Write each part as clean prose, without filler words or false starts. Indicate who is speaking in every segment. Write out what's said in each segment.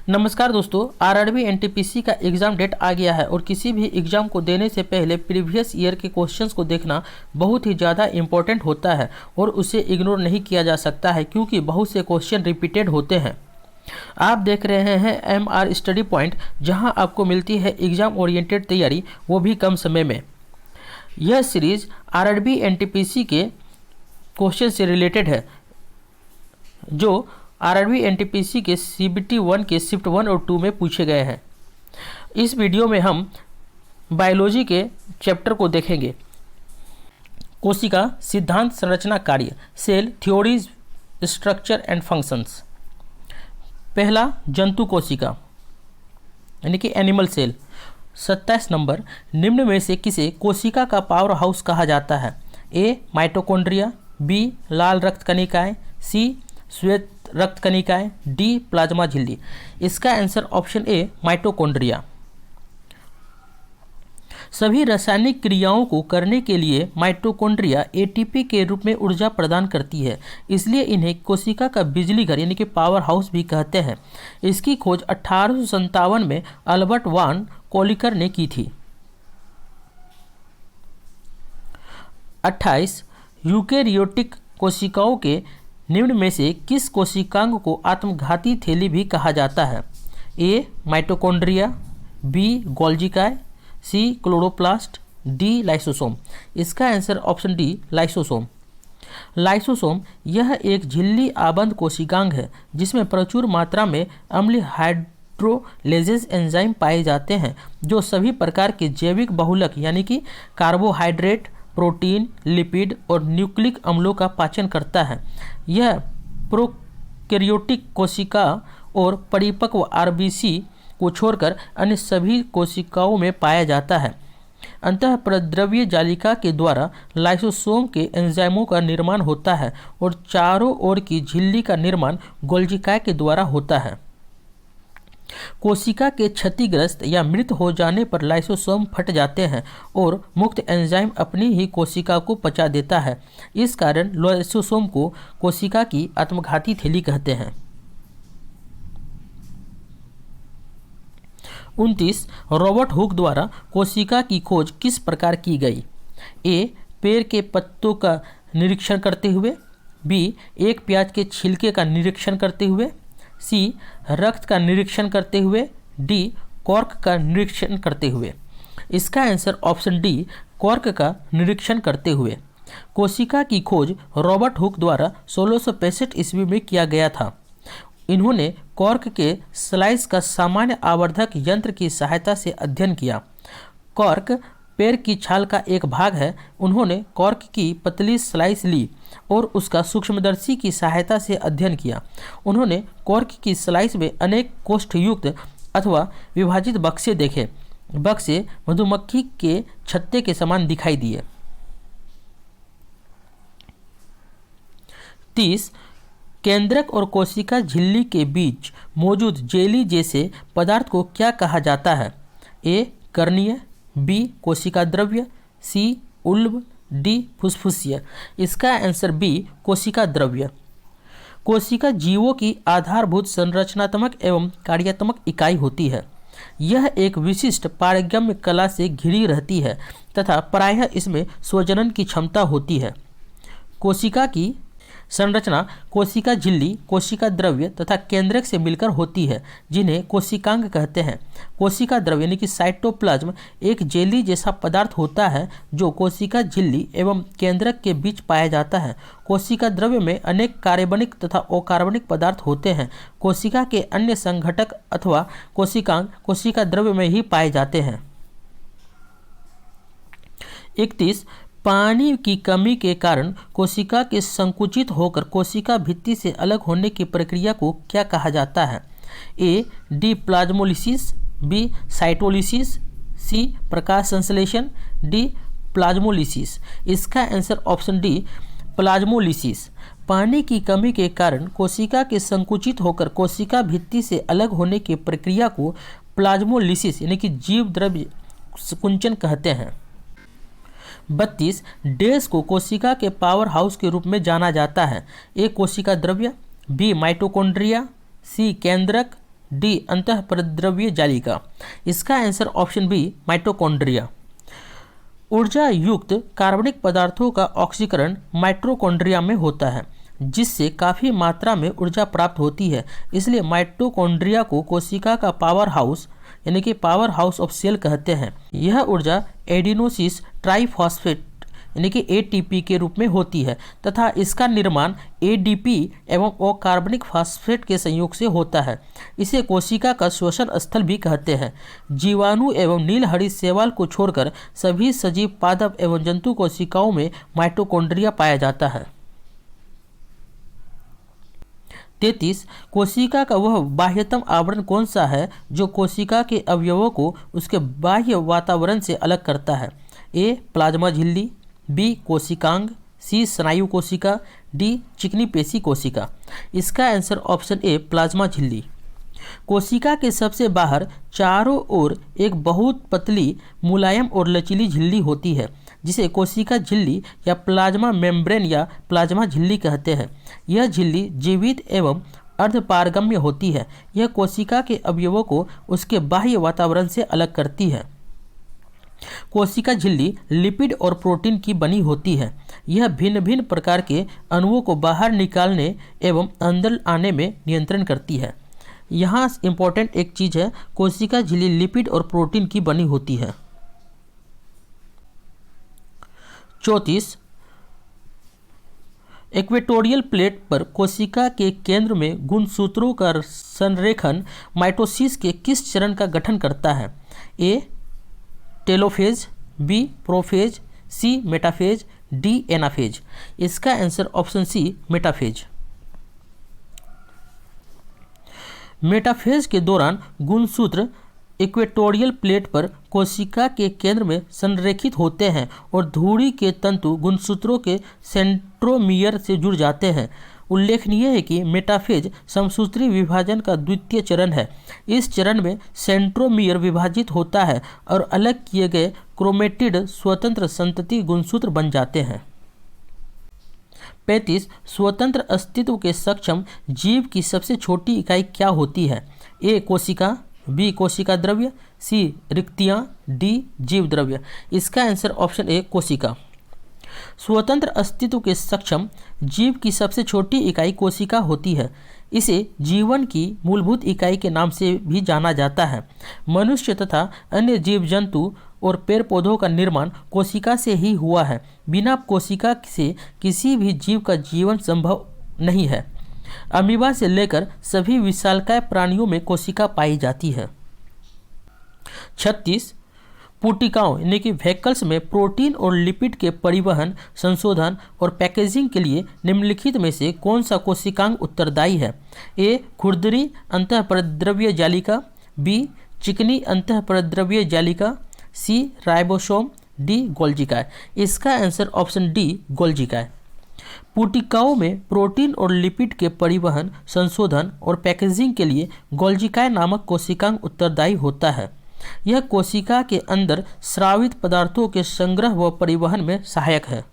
Speaker 1: नमस्कार दोस्तों, RRB NTPC का एग्ज़ाम डेट आ गया है और किसी भी एग्ज़ाम को देने से पहले प्रीवियस ईयर के क्वेश्चंस को देखना बहुत ही ज़्यादा इम्पोर्टेंट होता है और उसे इग्नोर नहीं किया जा सकता है क्योंकि बहुत से क्वेश्चन रिपीटेड होते हैं। आप देख रहे हैं MR स्टडी पॉइंट, जहां आपको मिलती है एग्ज़ाम ओरिएंटेड तैयारी, वो भी कम समय में। यह सीरीज़ आरआरबी एनटीपीसी के क्वेश्चन से रिलेटेड है जो आरआरबी एनटीपीसी के CBT 1 के शिफ्ट 1 और 2 में पूछे गए हैं। इस वीडियो में हम बायोलॉजी के चैप्टर को देखेंगे। कोशिका सिद्धांत, संरचना, कार्य, cell theories, structure and functions. पहला, जंतु कोशिका यानी कि एनिमल सेल। 27 नंबर, निम्न में से किसे कोशिका का पावर हाउस कहा जाता है? A माइटोकॉन्ड्रिया, B लाल रक्त कणिकाएं, C श्वेत रक्त कणिकाएं, D प्लाज्मा झिल्ली। इसका आंसर ऑप्शन ए माइटोकॉन्ड्रिया। सभी रासायनिक क्रियाओं को करने के लिए माइटोकॉन्ड्रिया ATP के रूप में ऊर्जा प्रदान करती है, इसलिए इन्हें कोशिका का बिजली घर यानी कि पावर हाउस भी कहते हैं। इसकी खोज 1857 में अल्बर्ट वान कोलिकर ने की थी। 28, यूकेरियोटिक कोशिकाओं के निम्न में से किस कोशिकांग को आत्मघाती थैली भी कहा जाता है? A माइटोकॉन्ड्रिया, B गोल्जिकाय, C क्लोरोप्लास्ट, D लाइसोसोम। इसका answer option D lysosome. Lysosome यह एक झिल्ली आबंद कोशिकांग है जिसमें प्रचुर मात्रा में अम्लीय हाइड्रोलेजेस एंजाइम पाए जाते हैं जो सभी प्रकार के जैविक बहुलक यानी कि कार्बोहाइड्रेट, प्रोटीन, लिपिड और न्यूक्लिक अम्लों का पाचन करता है। यह प्रोकैरियोटिक कोशिका और परिपक्व RBC को छोड़कर अन्य सभी कोशिकाओं में पाया जाता है। अंतःप्रद्रव्य जालिका के द्वारा लाइसोसोम के एंजाइमों का निर्माण होता है और चारों ओर की झिल्ली का निर्माण गोल्जिकाय के द्वारा होता है। कोशिका के क्षतिग्रस्त या मृत हो जाने पर लाइसोसोम फट जाते हैं और मुक्त एंजाइम अपनी ही कोशिका को पचा देता है। इस कारण लाइसोसोम को कोशिका की आत्मघाती थैली कहते हैं। 29, रॉबर्ट हुक द्वारा कोशिका की खोज किस प्रकार की गई? A पेड़ के पत्तों का निरीक्षण करते हुए, B एक प्याज के छिलके का निरीक्षण करते हुए, C रक्त का निरीक्षण करते हुए, D कॉर्क का निरीक्षण करते हुए। इसका आंसर ऑप्शन डी कॉर्क का निरीक्षण करते हुए। कोशिका की खोज रॉबर्ट हुक द्वारा 1665 ईस्वी में किया गया था। इन्होंने कॉर्क के स्लाइस का सामान्य आवर्धक यंत्र की सहायता से अध्ययन किया। कॉर्क पेड़ की छाल का एक भाग है। उन्होंने कॉर्क की पतली स्लाइस ली और उसका सूक्ष्मदर्शी की सहायता से अध्ययन किया। उन्होंने कॉर्क की स्लाइस में अनेक कोष्ठयुक्त अथवा विभाजित बक्से देखे। बक्से मधुमक्खी के छत्ते के समान दिखाई दिए। 30, केंद्रक और कोशिका झिल्ली के बीच मौजूद जेली जैसे पदार्थ को क्या कहा जाता है? A कर्णीय, B कोशिका द्रव्य, C उल्ब, D फुसफुसिया। इसका आंसर B कोशिका द्रव्य। कोशिका जीवों की आधारभूत संरचनात्मक एवं कार्यात्मक इकाई होती है। यह एक विशिष्ट पारगम्य कला से घिरी रहती है तथा प्रायः इसमें स्वजनन की क्षमता होती है। कोशिका की संरचना कोशिका झिल्ली, कोशिका द्रव्य तथा केंद्रक से मिलकर होती है जिन्हें कोशिकांग कहते हैं। कोशिका द्रव्य यानी कि साइटोप्लाज्म एक जेली जैसा पदार्थ होता है जो कोशिका झिल्ली एवं केंद्रक के बीच पाया जाता है। कोशिका द्रव्य में अनेक कार्बनिक तथा अकार्बनिक पदार्थ होते हैं। कोशिका के अन्य संघटक अथवा कोशिकांग कोशिका द्रव्य में ही पाए जाते हैं। 31, पानी की कमी के कारण कोशिका के संकुचित होकर कोशिका भित्ति से अलग होने की प्रक्रिया को क्या कहा जाता है? A डिप्लाज्मोलिसिस, B साइटोलिसिस, C प्रकाश संश्लेषण, D प्लाज्मोलिसिस। इसका आंसर ऑप्शन डी प्लाज्मोलिसिस। पानी की कमी के कारण कोशिका के संकुचित होकर कोशिका भित्ति से अलग होने की प्रक्रिया को प्लाज्मोलिसिस यानी कि जीव द्रव्य कुंचन कहते हैं। 32, डैश को कोशिका के पावर हाउस के रूप में जाना जाता है? A कोशिका द्रव्य, B माइटोकॉन्ड्रिया, C केंद्रक, डी अंतःपरद्रव्य जालिका। इसका आंसर ऑप्शन बी माइटोकॉन्ड्रिया। ऊर्जा युक्त कार्बनिक पदार्थों का ऑक्सीकरण माइटोकॉन्ड्रिया में होता है, जिससे काफ़ी मात्रा में ऊर्जा प्राप्त होती है। इसलिए माइटोकॉन्ड्रिया को कोशिका का पावर हाउस यानी कि पावर हाउस ऑफ सेल कहते हैं। यह ऊर्जा एडिनोसिस ट्राइफॉस्फेट यानी कि एटीपी के रूप में होती है तथा इसका निर्माण एडीपी एवं अकार्बनिक फास्फेट के संयोग से होता है। इसे कोशिका का श्वसन स्थल भी कहते हैं। जीवाणु एवं नीलहरित शैवाल को छोड़कर सभी सजीव पादप एवं जंतु कोशिकाओं में माइटोकॉन्ड्रिया पाया जाता है। 33 कोशिका का वह बाह्यतम आवरण कौन सा है जो कोशिका के अवयवों को उसके बाह्य वातावरण से अलग करता है? ए प्लाज्मा झिल्ली, बी कोशिकांग, सी स्नायु कोशिका, डी चिकनी पेशी कोशिका। इसका आंसर ऑप्शन ए प्लाज्मा झिल्ली। कोशिका के सबसे बाहर चारों ओर एक बहुत पतली, मुलायम और लचीली झिल्ली होती है, जिसे कोशिका झिल्ली या प्लाज्मा मेम्ब्रेन या प्लाज्मा झिल्ली कहते हैं। यह झिल्ली जीवित एवं अर्धपारगम्य होती है। यह कोशिका के अवयवों को उसके बाह्य वातावरण से अलग करती है। कोशिका झिल्ली लिपिड और प्रोटीन की बनी होती है। यह भिन्न भिन्न प्रकार के अणुओं को बाहर निकालने एवं अंदर आने में नियंत्रण करती है। यहाँ इम्पोर्टेंट एक चीज़ है, कोशिका झिल्ली लिपिड और प्रोटीन की बनी होती है। 34 इक्वेटोरियल प्लेट पर कोशिका के केंद्र में गुणसूत्रों का संरेखन माइटोसिस के किस चरण का गठन करता है? A telophase, B prophase, C metaphase, D anaphase. इसका answer option C metaphase. Metaphase के दौरान गुणसूत्र इक्वेटोरियल प्लेट पर कोशिका के केंद्र में संरेखित होते हैं और धुरी के तंतु गुणसूत्रों के सेंट्रोमियर से जुड़ जाते हैं। उल्लेखनीय है कि मेटाफेज समसूत्री विभाजन का द्वितीय चरण है। इस चरण में सेंट्रोमियर विभाजित होता है और अलग किए गए क्रोमेटिड स्वतंत्र संतति गुणसूत्र बन जाते हैं। 35 स्वतंत्र अस्तित्व के सक्षम जीव की सबसे छोटी इकाई क्या होती है? ए कोशिका, बी कोशिका द्रव्य, सी रिक्तियाँ, डी जीव द्रव्य। इसका आंसर ऑप्शन ए कोशिका। स्वतंत्र अस्तित्व के सक्षम जीव की सबसे छोटी इकाई कोशिका होती है। इसे जीवन की मूलभूत इकाई के नाम से भी जाना जाता है। मनुष्य तथा अन्य जीव जंतु और पेड़ पौधों का निर्माण कोशिका से ही हुआ है। बिना कोशिका से किसी भी जीव का जीवन संभव नहीं है। अमीबा से लेकर सभी विशालकाय प्राणियों में कोशिका पाई जाती है। 36 पुटिकाओं यानी कि व्हीकल्स में प्रोटीन और लिपिड के परिवहन, संशोधन और पैकेजिंग के लिए निम्नलिखित में से कौन सा कोशिकांग उत्तरदायी है? ए खुरदरी अंतःपरद्रव्य जालिका, बी चिकनी अंतःपरद्रव्य जालिका, सी राइबोसोम, डी गोल्जिका। इसका आंसर ऑप्शन डी गोल्जिका। पुटिकाओं में प्रोटीन और लिपिड के परिवहन, संशोधन और पैकेजिंग के लिए गोल्जिका नामक कोशिकांग उत्तरदायी होता है। यह कोशिका के अंदर स्रावित पदार्थों के संग्रह व परिवहन में सहायक है।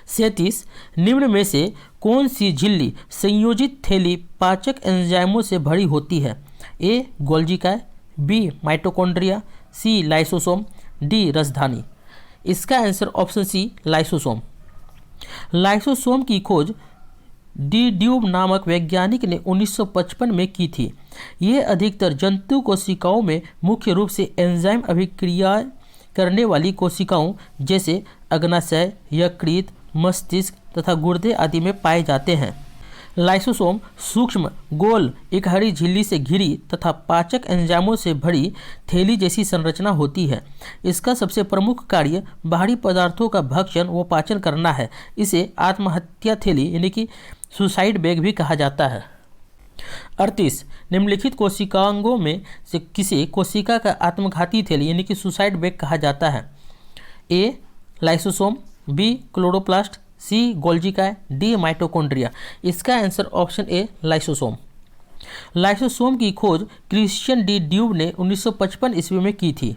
Speaker 1: 37 निम्न में से कौन सी झिल्ली संयोजित थैली पाचक एंजाइमों से भरी होती है? ए गोल्जिका, B mitochondria, C lysosome, D रसधानी। इसका answer option C lysosome. Lysosome की खोज डी ड्यूब नामक वैज्ञानिक ने 1955 में की थी। यह अधिकतर जंतु कोशिकाओं में मुख्य रूप से एंजाइम अभिक्रिया करने वाली कोशिकाओं जैसे अग्नाशय, यकृत, मस्तिष्क तथा गुर्दे आदि में पाए जाते हैं। लाइसोसोम सूक्ष्म गोल इकहरी झिल्ली से घिरी तथा पाचक एंजाइमों से भरी थैली जैसी संरचना होती है। इसका सबसे प्रमुख कार्य बाहरी पदार्थों का भक्षण व पाचन करना है। इसे आत्महत्या थैली यानी कि सुसाइड बैग भी कहा जाता है। 38 निम्नलिखित कोशिकांगों में से किसे कोशिका का आत्मघाती थैली यानी कि सुसाइड बैग कहा जाता है? ए लाइसोसोम, बी क्लोरोप्लास्ट, सी गोल्जिका, डी माइटोकॉन्ड्रिया। इसका आंसर ऑप्शन ए लाइसोसोम। लाइसोसोम की खोज क्रिश्चियन डी ड्यूब ने 1955 ईस्वी में की थी।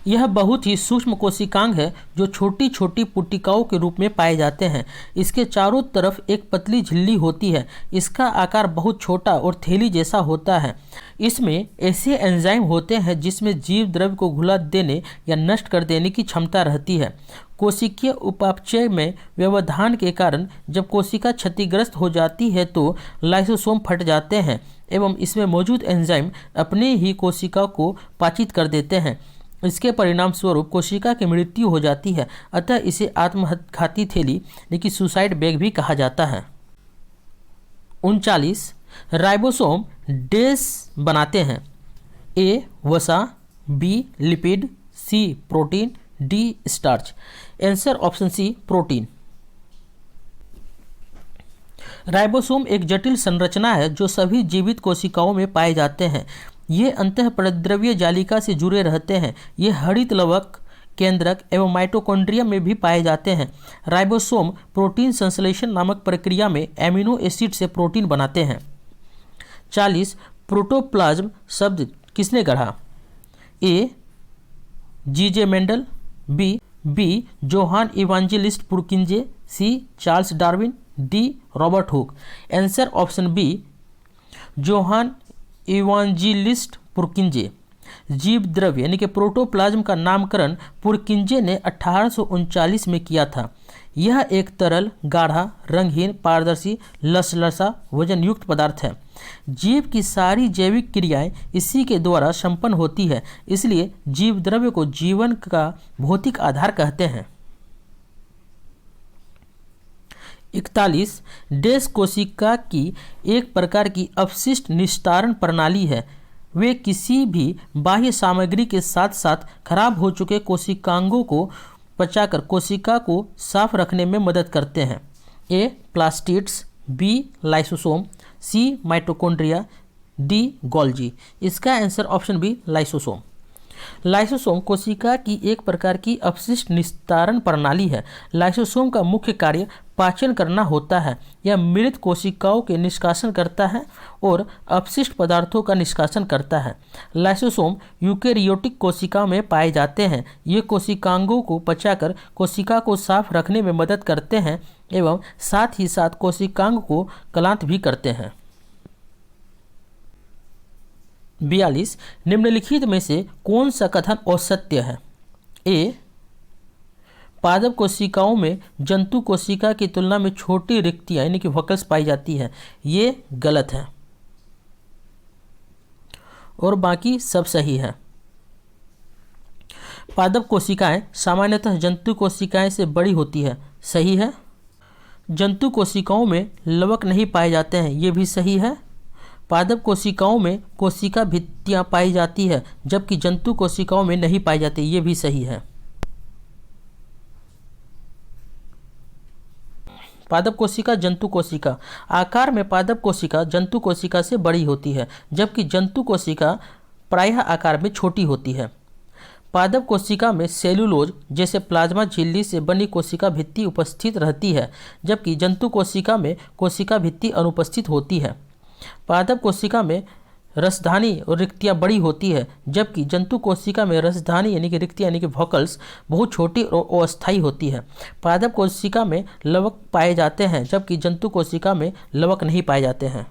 Speaker 1: यह बहुत ही सूक्ष्म कोशिकांग है जो छोटी छोटी पुट्टिकाओं के रूप में पाए जाते हैं। इसके चारों तरफ एक पतली झिल्ली होती है। इसका आकार बहुत छोटा और थैली जैसा होता है। इसमें ऐसे एंजाइम होते हैं जिसमें जीव द्रव्य को घुला देने या नष्ट कर देने की क्षमता रहती है। कोशिकीय उपापचय में व्यवधान के कारण जब कोशिका क्षतिग्रस्त हो जाती है तो लाइसोसोम फट जाते हैं एवं इसमें मौजूद एंजाइम अपने ही कोशिका को पाचित कर देते हैं। इसके परिणाम स्वरूप कोशिका की मृत्यु हो जाती है। अतः इसे आत्मघाती थैली यानी कि सुसाइड बैग भी कहा जाता है। 39 राइबोसोम डेस बनाते हैं। ए वसा, B lipid, C protein, D starch. Answer option C protein. Ribosome एक जटिल संरचना है जो सभी जीवित कोशिकाओं में पाए जाते हैं। ये अंतःप्रद्रव्य जालिका से जुड़े रहते हैं। ये हरित लवक, केंद्रक एवं माइटोकॉन्ड्रिया में भी पाए जाते हैं। राइबोसोम प्रोटीन संश्लेषण नामक प्रक्रिया में एमिनो एसिड से प्रोटीन बनाते हैं। 40 प्रोटोप्लाज्म शब्द किसने गढ़ा? A G J. Mendel, B Johann Evangelist Purkinje, C Charles Darwin, D Robert Hooke. Answer option B Johann Evangelist Purkinje. जीव द्रव्य यानी कि प्रोटोप्लाज्म का नामकरण पुरकिंजे ने 1839 में किया था। यह एक तरल, गाढ़ा, रंगहीन, पारदर्शी, लसलसा, वजन युक्त पदार्थ है। जीव की सारी जैविक क्रियाएं इसी के द्वारा संपन्न होती है। इसलिए जीव द्रव्य को जीवन का भौतिक आधार कहते हैं। 41 डेस कोशिका की एक प्रकार की अपशिष्ट निस्तारण प्रणाली है। वे किसी भी बाह्य सामग्री के साथ साथ खराब हो चुके कोशिकांगों को पचाकर कोशिका को साफ रखने में मदद करते हैं। A plastids, B lysosome, C mitochondria, D Golgi. इसका answer option B lysosome. Lysosome कोशिका की एक प्रकार की अपशिष्ट निस्तारण प्रणाली है। लाइसोसोम का मुख्य कार्य पाचन करना होता है। यह मृत कोशिकाओं के निष्कासन करता है और अपशिष्ट पदार्थों का निष्कासन करता है। लाइसोसोम यूकेरियोटिक कोशिकाओं में पाए जाते हैं। ये कोशिकांगों को पचाकर कोशिका को साफ रखने में मदद करते हैं एवं साथ ही साथ कोशिकांग को क्लांत भी करते हैं। 42 निम्नलिखित में से कौन सा कथन असत्य है? ए पादप कोशिकाओं में जंतु कोशिका की तुलना में छोटी रिक्तियां यानी कि वकल्स पाई जाती है। ये गलत है और बाकी सब सही है। पादप कोशिकाएं सामान्यतः जंतु कोशिकाएं से बड़ी होती है। सही है। जंतु कोशिकाओं में लवक नहीं पाए जाते हैं। ये भी सही है। पादप कोशिकाओं में कोशिका भित्तियां पाई जाती है जबकि जंतु कोशिकाओं में नहीं पाई जाती। ये भी सही है। पादप कोशिका, जंतु कोशिका। आकार में पादप कोशिका जंतु कोशिका से बड़ी होती है जबकि जंतु कोशिका प्रायः आकार में छोटी होती है। पादप कोशिका में सेलुलोज जैसे प्लाज्मा झिल्ली से बनी कोशिका भित्ति उपस्थित रहती है जबकि जंतु कोशिका में कोशिका भित्ति अनुपस्थित होती है। पादप कोशिका में रसधानी और रिक्तियाँ बड़ी होती है जबकि जंतु कोशिका में रसधानी यानी कि रिक्तियाँ यानी कि वॉकल्स बहुत छोटी और अस्थायी होती है। पादप कोशिका में लवक पाए जाते हैं जबकि जंतु कोशिका में लवक नहीं पाए जाते हैं।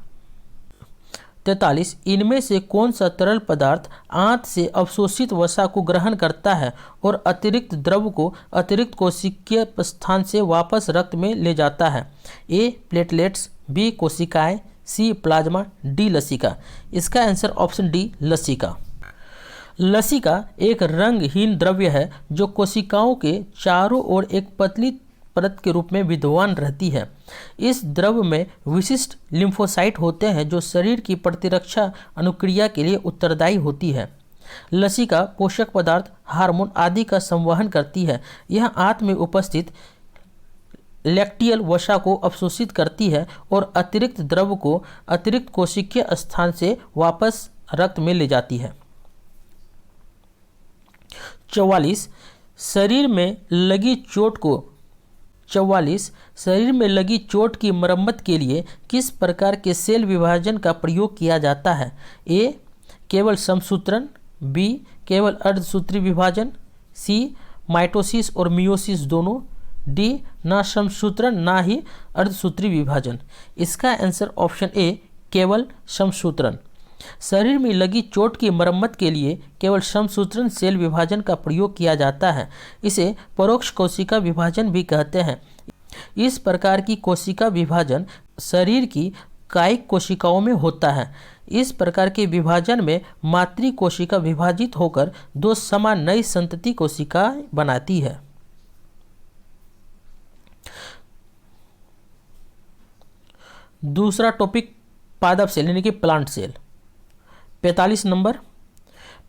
Speaker 1: 43 इनमें से कौन सा तरल पदार्थ आंत से अवशोषित वसा को ग्रहण करता है और अतिरिक्त द्रव को अतिरिक्त कोशिकीय स्थान से वापस रक्त में ले जाता है? ए प्लेटलेट्स, बी कोशिकाएं, सी प्लाज्मा, डी लसिका। इसका आंसर ऑप्शन डी लसिका। लसिका एक रंगहीन द्रव्य है जो कोशिकाओं के चारों ओर एक पतली परत के रूप में विद्यमान रहती है। इस द्रव में विशिष्ट लिम्फोसाइट होते हैं जो शरीर की प्रतिरक्षा अनुक्रिया के लिए उत्तरदायी होती है। लसिका पोषक पदार्थ, हार्मोन आदि का संवहन करती है। यह आंत में उपस्थित लैक्टियल वसा को अवशोषित करती है और अतिरिक्त द्रव को अतिरिक्त कोशिकीय स्थान से वापस रक्त में ले जाती है। 44 शरीर में लगी चोट की मरम्मत के लिए किस प्रकार के सेल विभाजन का प्रयोग किया जाता है? ए केवल समसूत्रण, बी केवल अर्धसूत्री विभाजन, सी माइटोसिस और मियोसिस दोनों, डी ना समसूत्रण ना ही अर्धसूत्री विभाजन। इसका आंसर ऑप्शन ए केवल समसूत्रण। शरीर में लगी चोट की मरम्मत के लिए केवल समसूत्रण सेल विभाजन का प्रयोग किया जाता है। इसे परोक्ष कोशिका विभाजन भी कहते हैं। इस प्रकार की कोशिका विभाजन शरीर की कायिक कोशिकाओं में होता है। इस प्रकार के विभाजन में मातृ कोशिका विभाजित होकर दो समान नई संतति कोशिका बनाती है। दूसरा टॉपिक पादप सेल यानी कि प्लांट सेल। 45 नंबर,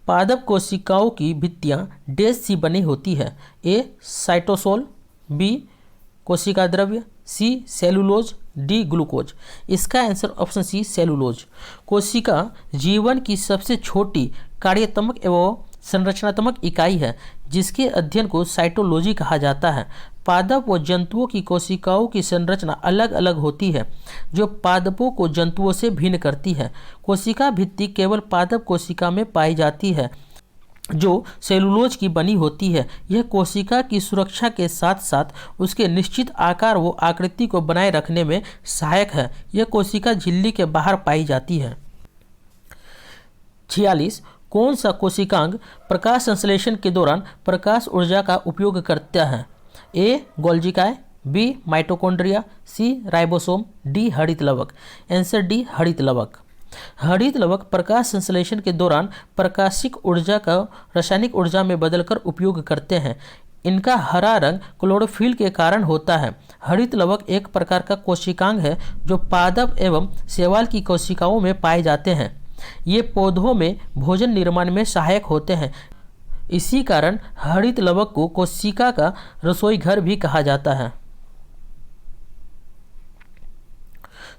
Speaker 1: पादप कोशिकाओं की भित्तियां डैश सी बनी होती है। ए साइटोसोल, बी कोशिका द्रव्य, सी सेलुलोज, डी ग्लूकोज। इसका आंसर ऑप्शन सी सेलुलोज। कोशिका जीवन की सबसे छोटी कार्यात्मक एवं संरचनात्मक इकाई है जिसके अध्ययन को साइटोलॉजी कहा जाता है। पादप व जंतुओं की कोशिकाओं की संरचना अलग अलग होती है जो पादपों को जंतुओं से भिन्न करती है। कोशिका भित्ति केवल पादप कोशिका में पाई जाती है जो सेलुलोज की बनी होती है। यह कोशिका की सुरक्षा के साथ साथ उसके निश्चित आकार व आकृति को बनाए रखने में सहायक है। यह कोशिका झिल्ली के बाहर पाई जाती है। 46 कौन सा कोशिकांग प्रकाश संश्लेषण के दौरान प्रकाश ऊर्जा का उपयोग करता है। ए गोल्जिकाय, बी माइटोकॉन्ड्रिया, सी राइबोसोम, डी हरित लवक। आंसर डी हरित लवक। हरित लवक प्रकाश संश्लेषण के दौरान प्रकाशिक ऊर्जा का रासायनिक ऊर्जा में बदलकर उपयोग करते हैं। इनका हरा रंग क्लोरोफिल के कारण होता है। हरित लवक एक प्रकार का कोशिकांग है जो पादप एवं शैवाल की कोशिकाओं में पाए जाते हैं। ये पौधों में भोजन निर्माण में सहायक होते हैं। इसी कारण हरित लवक को कोशिका का रसोई घर भी कहा जाता है।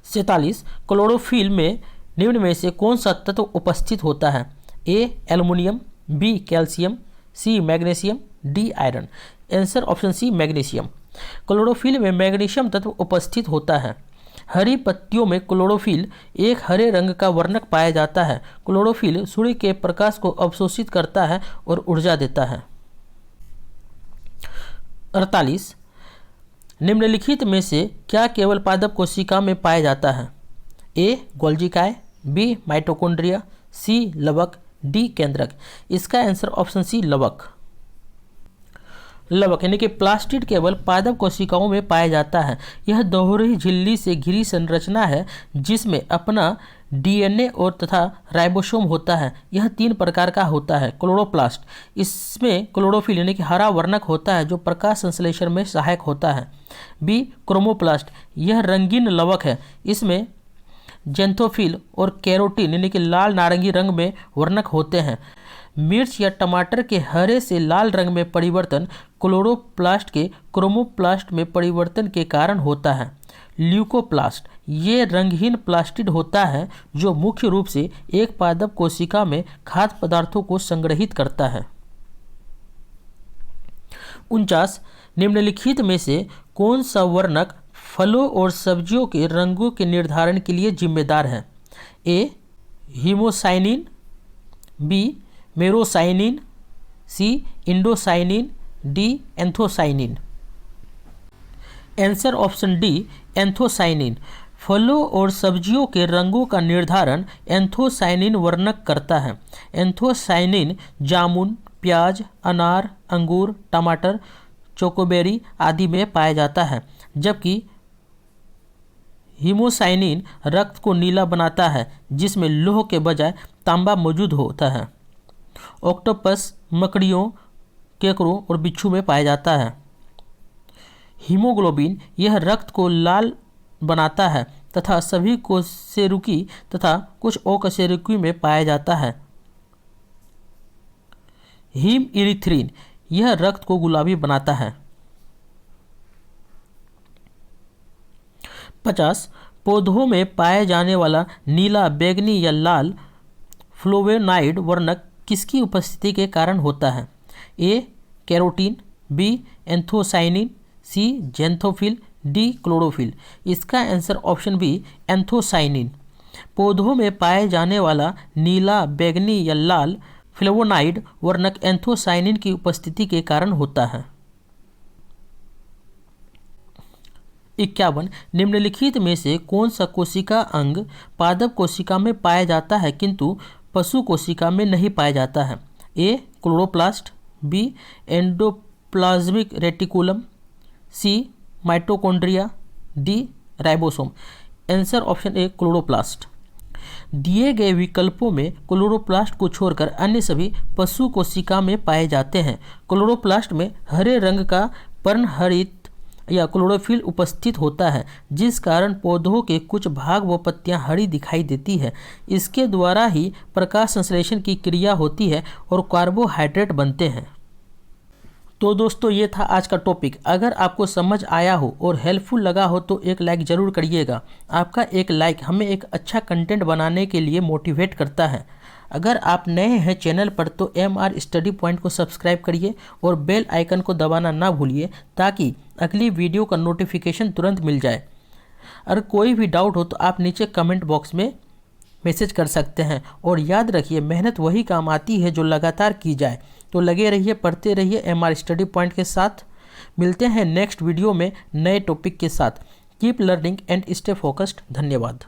Speaker 1: 47 क्लोरोफिल में निम्न में से कौन सा तत्व उपस्थित होता है। A aluminium, B calcium, C magnesium, D iron. Answer option C magnesium. Chlorophyll में मैग्नीशियम तत्व उपस्थित होता है। हरी पत्तियों में क्लोरोफिल एक हरे रंग का वर्णक पाया जाता है। क्लोरोफिल सूर्य के प्रकाश को अवशोषित करता है और ऊर्जा देता है। 48 निम्नलिखित में से क्या केवल पादप कोशिका में पाया जाता है। ए गोल्जिकाय, बी माइटोकॉन्ड्रिया, सी लवक, डी केंद्रक। इसका आंसर ऑप्शन सी लवक। लवक यानी कि प्लास्टिड केवल पादप कोशिकाओं में पाया जाता है। यह दोहरी झिल्ली से घिरी संरचना है जिसमें अपना डीएनए और तथा राइबोसोम होता है। यह 3 प्रकार का होता है। क्लोरोप्लास्ट, इसमें क्लोरोफिल यानी कि हरा वर्णक होता है जो प्रकाश संश्लेषण में सहायक होता है। बी क्रोमोप्लास्ट, यह रंगीन लवक है। इसमें जेंथोफिल और कैरोटीन यानी कि लाल नारंगी रंग में वर्णक होते हैं। मिर्च या टमाटर के हरे से लाल रंग में परिवर्तन क्लोरोप्लास्ट के क्रोमोप्लास्ट में परिवर्तन के कारण होता है। ल्यूकोप्लास्ट, ये रंगहीन प्लास्टिड होता है जो मुख्य रूप से एक पादप कोशिका में खाद्य पदार्थों को संग्रहित करता है। 49 निम्नलिखित में से कौन सा वर्णक फलों और सब्जियों के रंगों के निर्धारण के लिए जिम्मेदार है। A haemocyanin, B merocyanin, C indocyanin, D anthocyanin. Answer option D anthocyanin. फलों और सब्जियों के रंगों का निर्धारण एंथोसाइनिन वर्णक करता है। एंथोसाइनिन जामुन, प्याज, अनार, अंगूर, टमाटर, चोकोबेरी आदि में पाया जाता है, जबकि हीमोसाइनिन रक्त को नीला बनाता है जिसमें लौह के बजाय तांबा मौजूद होता है। ऑक्टोपस, मकड़ियों, केकड़ों और बिच्छू में पाया जाता है। हीमोग्लोबिन, यह रक्त को लाल बनाता है तथा सभी कशेरुकी तथा कुछ अकशेरुकी में पाया जाता है। हीम इरिथ्रिन, यह रक्त को गुलाबी बनाता है। 50 पौधों में पाए जाने वाला नीला, बैंगनी या लाल फ्लोवेनाइड वर्णक किसकी उपस्थिति के कारण होता है। A carotene, B anthocyanin, C xanthophyll, D chlorophyll. इसका आंसर ऑप्शन बी एंथोसाइनिन। पौधों में पाए जाने वाला नीला, बैंगनी या लाल फ्लेवोनाइड वर्णक एंथोसाइनिन की उपस्थिति के कारण होता है। 51 निम्नलिखित में से कौन सा कोशिका अंग पादप कोशिका में पाया जाता है किंतु पशु कोशिका में नहीं पाया जाता है? A chloroplast, B endoplasmic reticulum, C mitochondria, D ribosome. Answer option A chloroplast. दिए गए विकल्पों में क्लोरोप्लास्ट को छोड़कर अन्य सभी पशु कोशिका में पाए जाते हैं। क्लोरोप्लास्ट में हरे रंग का पर्णहरित या क्लोरोफिल उपस्थित होता है, जिस कारण पौधों के कुछ भाग व पत्तियां हरी दिखाई देती है। इसके द्वारा ही प्रकाश संश्लेषण की क्रिया होती है और कार्बोहाइड्रेट बनते हैं। तो दोस्तों ये था आज का टॉपिक। अगर आपको समझ आया हो और हेल्पफुल लगा हो तो एक लाइक ज़रूर करिएगा। आपका एक लाइक हमें एक अच्छा कंटेंट बनाने के लिए मोटिवेट करता है। अगर आप नए हैं चैनल पर तो MR स्टडी पॉइंट को सब्सक्राइब करिए और बेल आइकन को दबाना ना भूलिए ताकि अगली वीडियो का नोटिफिकेशन तुरंत मिल जाए। अगर कोई भी डाउट हो तो आप नीचे कमेंट बॉक्स में मैसेज कर सकते हैं। और याद रखिए, मेहनत वही काम आती है जो लगातार की जाए। तो लगे रहिए, पढ़ते रहिए MR स्टडी पॉइंट के साथ। मिलते हैं नेक्स्ट वीडियो में नए टॉपिक के साथ। Keep learning and stay focused. धन्यवाद।